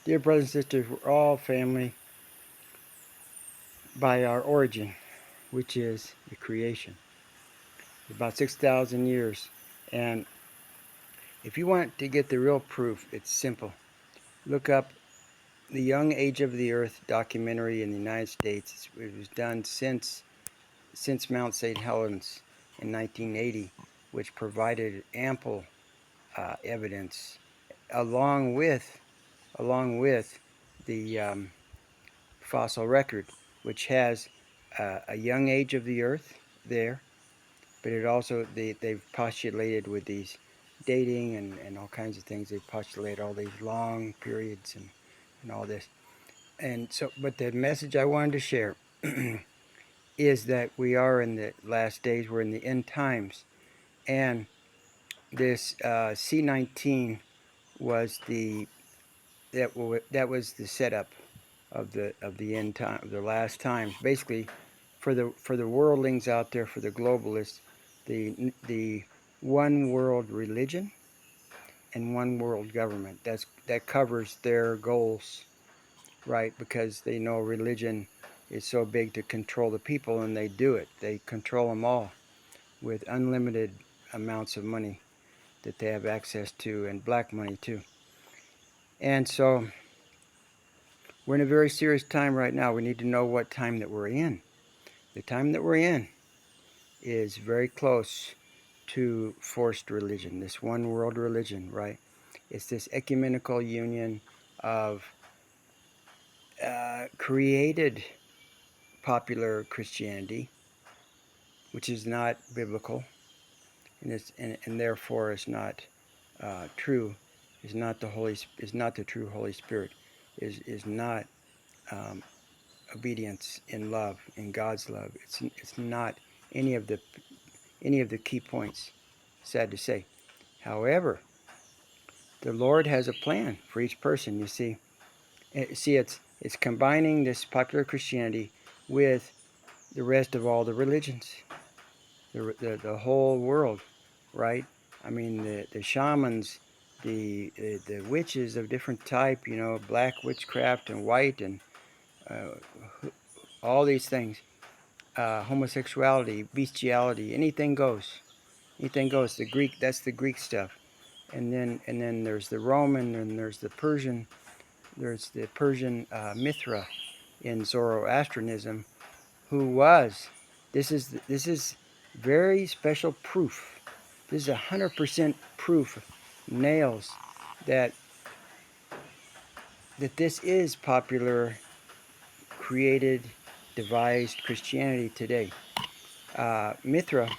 Dear brothers and sisters, we're all family by our origin, which is the creation. About 6,000 years. And if you want to get the real proof, it's simple. Look up the Young Age of the Earth documentary in the United States. It was done since Mount St. Helens in 1980, which provided ample evidence, along with the fossil record, which has a young age of the Earth there, but it also they've postulated with these dating and all kinds of things. They postulate all these long periods and all this. And so, but the message I wanted to share is that we are in the last days. We're in the end times, and this C-19 was that was the setup of the end time, of the last times. Basically, for the worldlings out there, for the globalists, the one world religion and one world government. That covers their goals, right? Because they know religion is so big to control the people, and they do it. They control them all with unlimited amounts of money that they have access to, and black money too. And so we're in a very serious time right now. We need to know what time that we're in. The time that we're in is very close to forced religion, this one world religion, right? It's this ecumenical union of created popular Christianity, which is not biblical, and therefore is not true, is not the true Holy Spirit, is not um, obedience in love, in God's love. It's not any of the key points. Sad to say. However, the Lord has a plan for each person. You see, it's combining this popular Christianity with the rest of all the religions, the whole world, right? I mean, the shamans, the witches of different type, black witchcraft and white and uh, all these things, homosexuality, bestiality, anything goes. Anything goes. That's the Greek stuff. And then there's the Roman, and there's the Persian. There's the Persian Mithra in Zoroastrianism, who was. This is very special proof. This is 100% proof, nails that this is popular, created, devised Christianity today. Mithra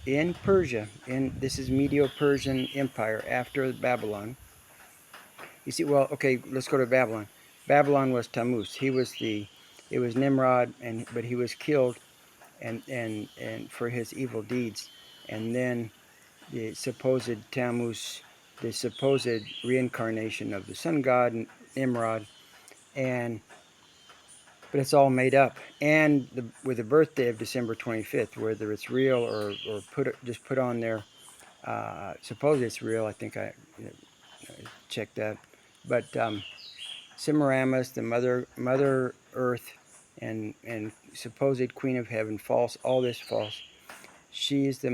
in Persia, this is Medo-Persian Empire after Babylon. You see, well, okay, let's go to Babylon. Babylon was Tammuz. It was Nimrod, but he was killed, and for his evil deeds. And then the supposed Tammuz, the supposed reincarnation of the sun god Nimrod, and but it's all made up. And with the birthday of December 25th, whether it's real or just put on there, suppose it's real. I think I checked that, but Semiramis, the mother Earth, and supposed Queen of Heaven, false. All this false. She's the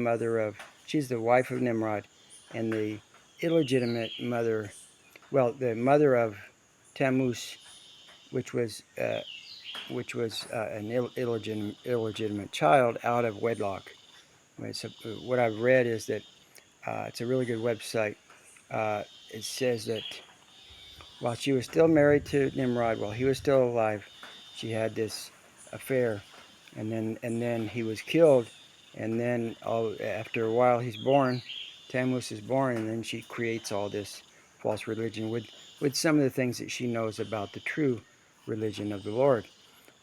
wife of Nimrod, and the illegitimate mother. Well, the mother of Tammuz, which was an illegitimate child out of wedlock. What I've read is that it's a really good website. It says that while she was still married to Nimrod, while he was still alive, she had this affair, and then he was killed, and then after a while he's born, Tammuz is born, and then she creates all this false religion with some of the things that she knows about the true religion of the Lord.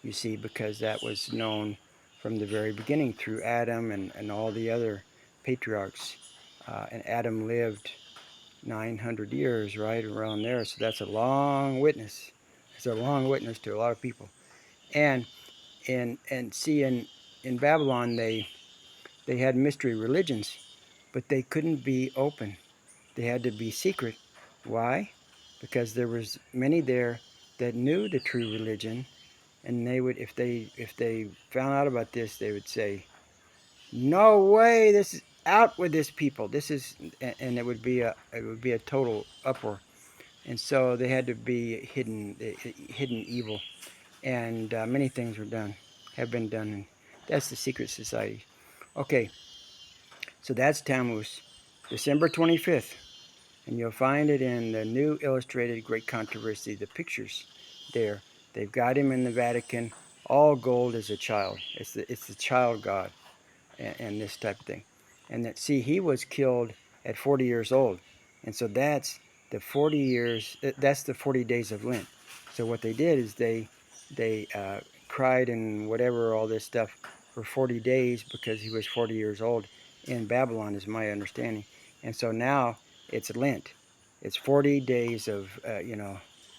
You see, because that was known from the very beginning through Adam and all the other patriarchs, and Adam lived 900 years, right around there. So that's a long witness. It's a long witness to a lot of people. And see, in Babylon, they had mystery religions, but they couldn't be open. They had to be secret. Why? because there was many there that knew the true religion, and they would, if they found out about this, they would say, "No way! This is out with this people. This is," and it would be a total uproar. And so they had to be hidden evil, and many things have been done, and that's the secret society. Okay, so that's Tammuz, December 25th, and you'll find it in the New Illustrated Great Controversy, the pictures there. They've got him in the Vatican, all gold as a child. It's the child God, and this type of thing. And that, see, he was killed at 40 years old, and so that's the 40 years. That's the 40 days of Lent. So what they did is they cried and whatever, all this stuff, for 40 days because he was 40 years old in Babylon, is my understanding. And so now it's Lent. It's 40 days of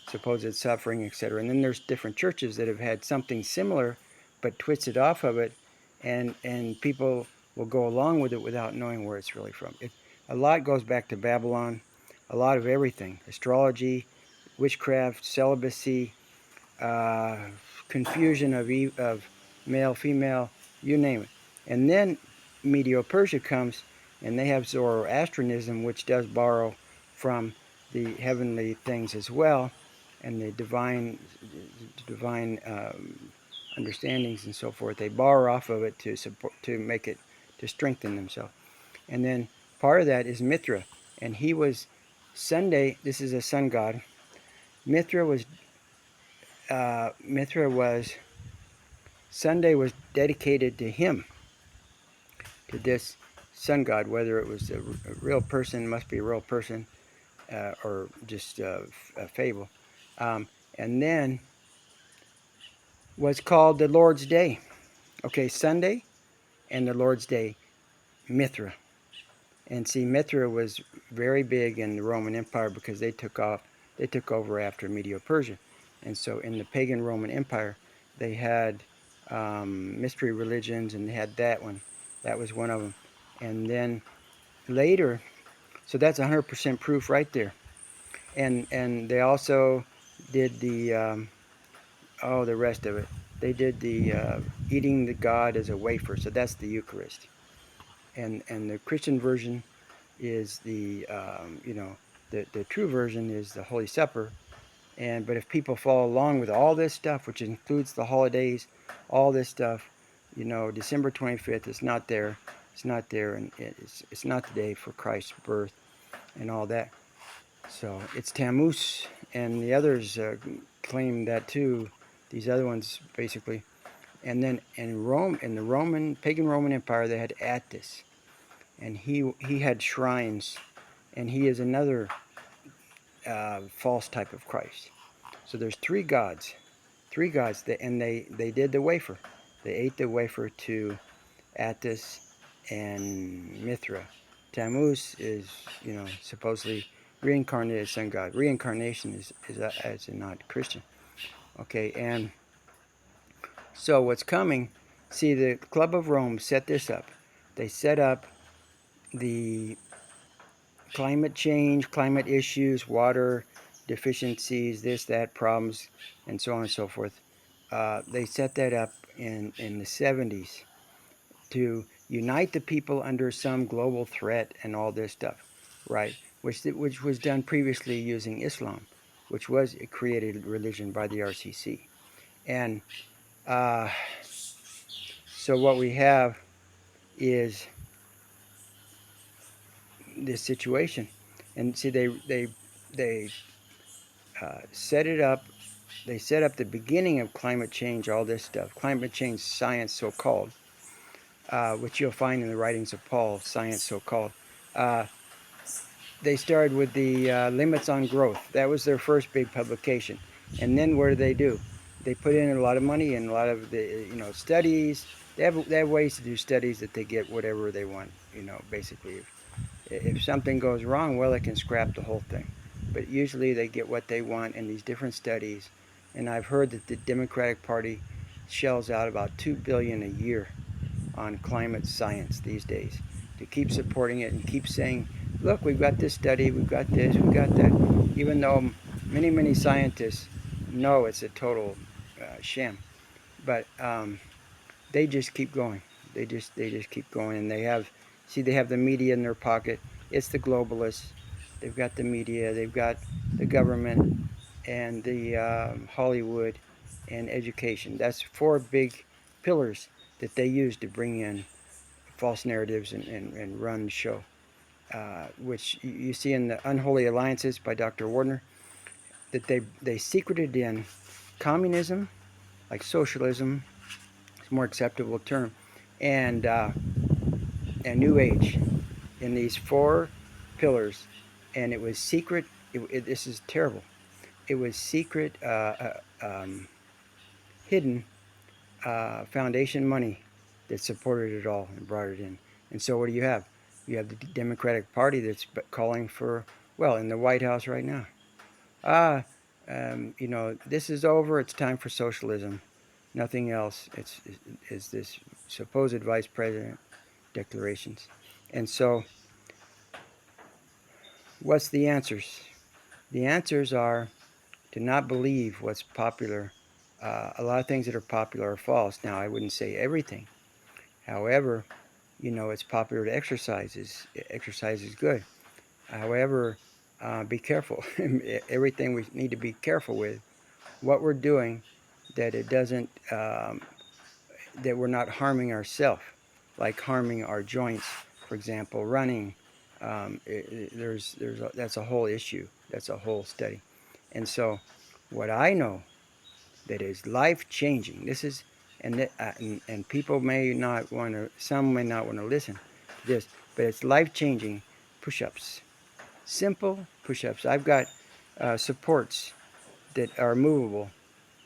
supposed suffering, etc. And then there's different churches that have had something similar, but twisted off of it, and people will go along with it without knowing where it's really from. A lot goes back to Babylon, a lot of everything: astrology, witchcraft, celibacy, uh, confusion of male, female, you name it. And then Medo-Persia comes, and they have Zoroastrianism, which does borrow from the heavenly things as well, and the divine understandings and so forth. They borrow off of it to make it, to strengthen themselves. And then part of that is Mithra, and he was Sunday. This is a sun god. Mithra was Sunday was dedicated to him, to this sun god. Whether it was a real person, must be a real person, or just a fable. And then was called the Lord's Day. Okay, Sunday and the Lord's Day, Mithra. And see, Mithra was very big in the Roman Empire because they took over after Medo-Persia. And so in the pagan Roman Empire, they had mystery religions, and they had that one. That was one of them. And then later, so that's 100% proof right there. And they also did the rest of it. They did the eating the God as a wafer. So that's the Eucharist. And the Christian version is the true version is the Holy Supper. But if people follow along with all this stuff, which includes the holidays, all this stuff, December 25th is not there. It's not there, and it's not the day for Christ's birth and all that. So it's Tammuz, and the others claim that too. These other ones, basically. And then in Rome, in the pagan Roman Empire, they had Attis, and he had shrines, and he is another false type of Christ. So there's three gods, and they did the wafer. They ate the wafer to Attis and Mithra. Tammuz is, supposedly reincarnated sun god. Reincarnation is not Christian. Okay, and so what's coming? See, the Club of Rome set this up. They set up the climate change, climate issues, water deficiencies, this, that, problems, and so on and so forth. They set that up in the 70s to unite the people under some global threat and all this stuff, right? Which was done previously using Islam, which was a created religion by the RCC. And so what we have is this situation. And see, they set it up. They set up the beginning of climate change, all this stuff, climate change science, so-called, which you'll find in the writings of Paul, science, so-called. They started with the limits on growth. That was their first big publication. And then what do? They put in a lot of money and a lot of the studies. They have ways to do studies that they get whatever they want. Basically, if something goes wrong, well, they can scrap the whole thing. But usually they get what they want in these different studies. And I've heard that the Democratic Party shells out about $2 billion a year on climate science these days to keep supporting it and keep saying, look, we've got this study, we've got this, we've got that. Even though many scientists know it's a total sham, but they just keep going. They just keep going, and they have the media in their pocket. It's the globalists. They've got the media. They've got the government and the Hollywood and education. That's four big pillars that they use to bring in false narratives and run the show. Which you see in the Unholy Alliances by Dr. Wardner, that they secreted in communism, like socialism, it's a more acceptable term, and New Age in these four pillars, and it was secret. This is terrible. It was secret, hidden foundation money that supported it all and brought it in. And so, what do you have? You have the Democratic Party that's calling for, well, in the White House right now. Ah, this is over. It's time for socialism. Nothing else. Is this supposed vice president declarations. And so, what's the answers? The answers are to not believe what's popular. A lot of things that are popular are false. Now, I wouldn't say everything. However, it's popular to exercise. Exercise is good. However, be careful. Everything we need to be careful with what we're doing, that it doesn't, that we're not harming ourselves, like harming our joints, for example, running. That's a whole issue. That's a whole study. And so, what I know that is life changing. This is, and people may not want to. Some may not want to listen to this, but it's life changing. Push-ups, simple push-ups. I've got supports that are movable,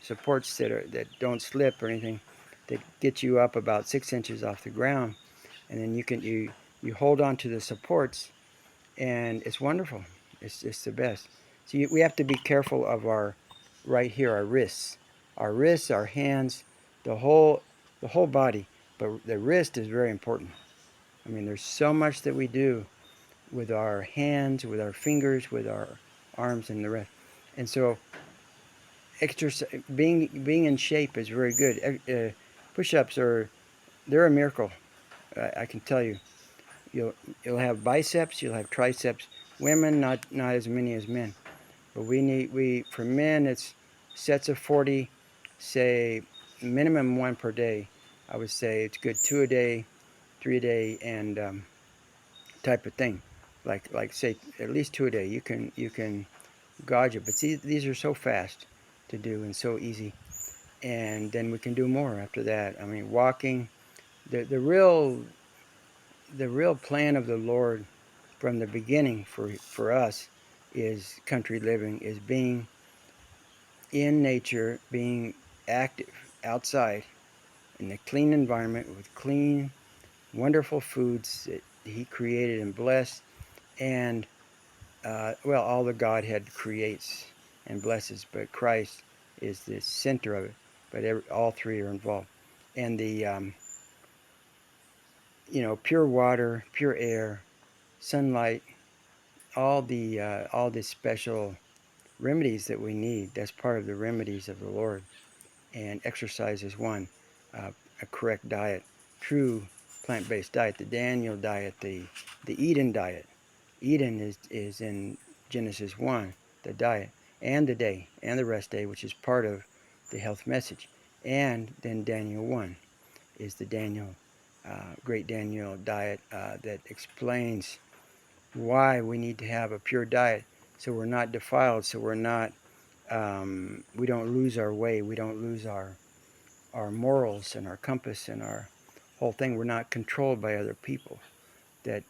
supports that don't slip or anything, that get you up about 6 inches off the ground, and then you hold on to the supports, and it's wonderful. It's the best. So we have to be careful of our right here, our wrists, our hands, the whole body. But the wrist is very important. I mean, there's so much that we do with our hands, with our fingers, with our arms, and the rest. And so, being in shape is very good. Push-ups they're a miracle. I can tell you. You'll have biceps, you'll have triceps. Women, not as many as men. But for men, it's sets of 40, say minimum one per day. I would say it's good 2 a day, 3 a day, and type of thing. Like say at least 2 a day. You can gauge it. But see, these are so fast to do and so easy. And then we can do more after that. I mean, walking. The real plan of the Lord from the beginning for us is country living, is being in nature, being active outside in a clean environment with clean, wonderful foods that He created and blessed, and all the Godhead creates and blesses, but Christ is the center of it. But all three are involved, and the pure water, pure air, sunlight, all the special remedies that we need. That's part of the remedies of the Lord. And exercise is one. A correct diet, true plant-based diet, the Daniel diet, the Eden diet. Eden is in Genesis 1, the diet, and the day, and the rest day, which is part of the health message. And then Daniel 1 is the great Daniel diet that explains why we need to have a pure diet, so we're not defiled, so we're not, we don't lose our way, we don't lose our morals and our compass and our whole thing. We're not controlled by other people. There's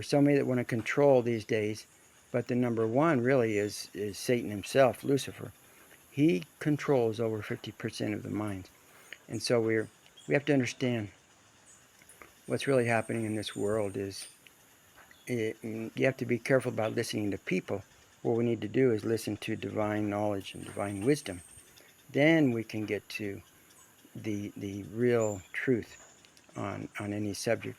so many that want to control these days, but the number one really is Satan himself, Lucifer. He controls over 50% of the mind, and so we have to understand what's really happening in this world is. You have to be careful about listening to people. What we need to do is listen to divine knowledge and divine wisdom. Then we can get to the real truth on any subject.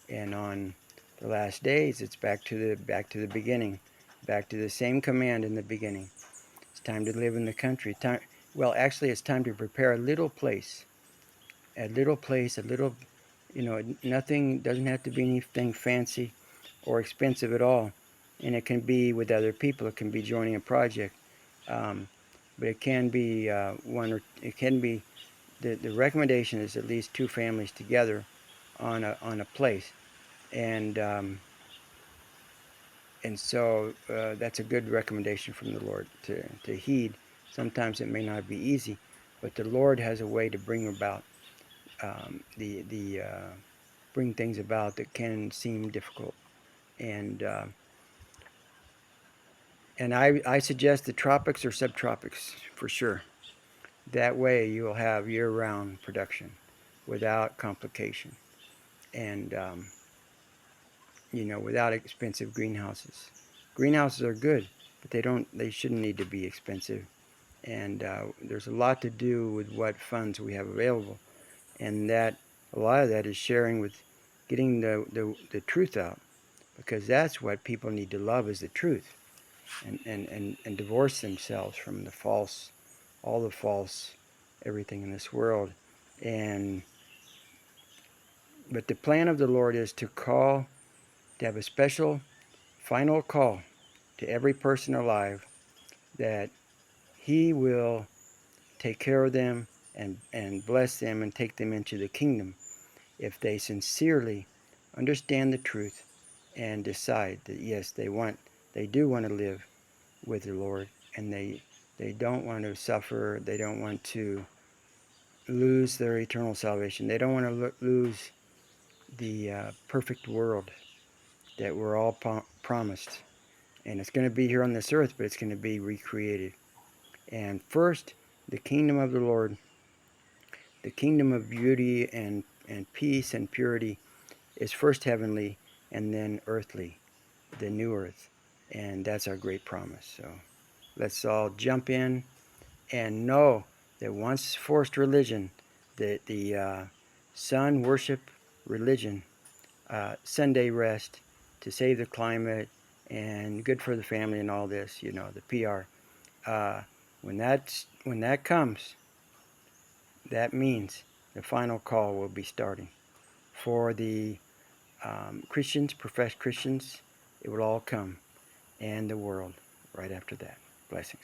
And on the last days, it's back to the beginning. Back to the same command in the beginning. It's time to live in the country. Well, actually, it's time to prepare a little place. A little place, a little, nothing, doesn't have to be anything fancy or expensive at all. And it can be with other people. It can be joining a project. But it can be it can be, the recommendation is at least two families together on a place. And so that's a good recommendation from the Lord to heed. Sometimes it may not be easy, but the Lord has a way to bring about bring things about that can seem difficult. And I suggest the tropics or subtropics for sure. That way you'll have year-round production without complication, and without expensive greenhouses. Greenhouses are good, but they shouldn't need to be expensive. And there's a lot to do with what funds we have available, and that a lot of that is sharing with, getting the truth out, because that's what people need to love, is the truth, and divorce themselves from all the false everything in this world. But the plan of the Lord is to have a special final call to every person alive, that He will take care of them and bless them and take them into the kingdom if they sincerely understand the truth and decide that yes, they do want to live with the Lord, and they don't want to suffer, they don't want to lose their eternal salvation, they don't want to lose the perfect world that we're all promised. And it's going to be here on this earth, but it's going to be recreated. And first, the kingdom of the Lord, the kingdom of beauty and peace and purity, is first heavenly and then earthly, the new earth. And that's our great promise. So let's all jump in and know that once forced religion, the sun worship religion, Sunday rest to save the climate and good for the family and all this, the PR. When that comes, that means the final call will be starting. For the Christians, professed Christians, it will all come, and the world right after that. Blessings.